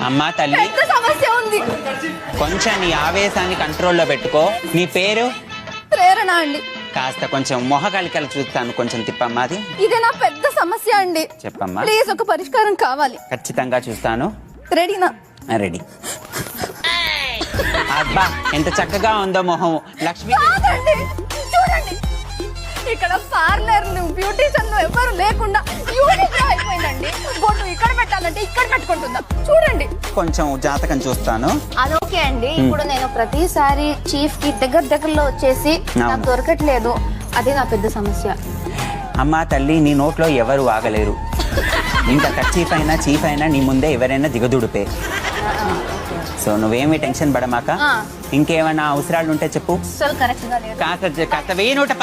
అమ్మా తల్లి, పెద్ద సమస్య ఉంది. కొంచెం నీ ఆవేశాన్ని కంట్రోల్లో పెట్టుకో. నీ పేరు? ప్రేరణ అండి. కాస్త కొంచెం మొహ కలికలు చూస్తాను, కొంచెం తిప్పమ్మా. అది ఇదే నా పెద్ద సమస్య అండి. చెప్పమ్మా. ప్లీజ్ ఒక పరిష్కారం కావాలి. ఖచ్చితంగా చూస్తాను. రెడీనా? రెడీ. అబ్బా ఎంత చక్కగా ఉందో మొహం. లక్ష్మి కాదండి, చూడండి ఇక్కడ పార్లర్ బ్యూటీషియన్ ఎవరు లేకుండా యూనిక్ గా అయిపోయిందండి. బొట్టు ఇక్కడ పెట్టాలంటే ఇక్కడ పెట్టుకుంటుందా? చూడండి. కొంచెం జాతకం చూస్తాను. అదొకే అండి. ఇప్పుడు నేను ప్రతిసారి చీఫ్ కి దగ్గరలో వచ్చేసి నాకు దొరకట్లేదు. అదే నా పెద్ద సమస్య. అమ్మా తల్లి, నీ నోట్లో ఎవరు ఆగలేరు. ఇంకా చీఫ్ అయినా నీ ముందే ఎవరైనా దిగదుడిపే. సో నువ్వేమి టెన్షన్ పడమాక. ఇంకేమైనా అవసరాలు ఉంటే చెప్పు. కరెక్ట్ గా లేదు. కాస్త 1000 నూట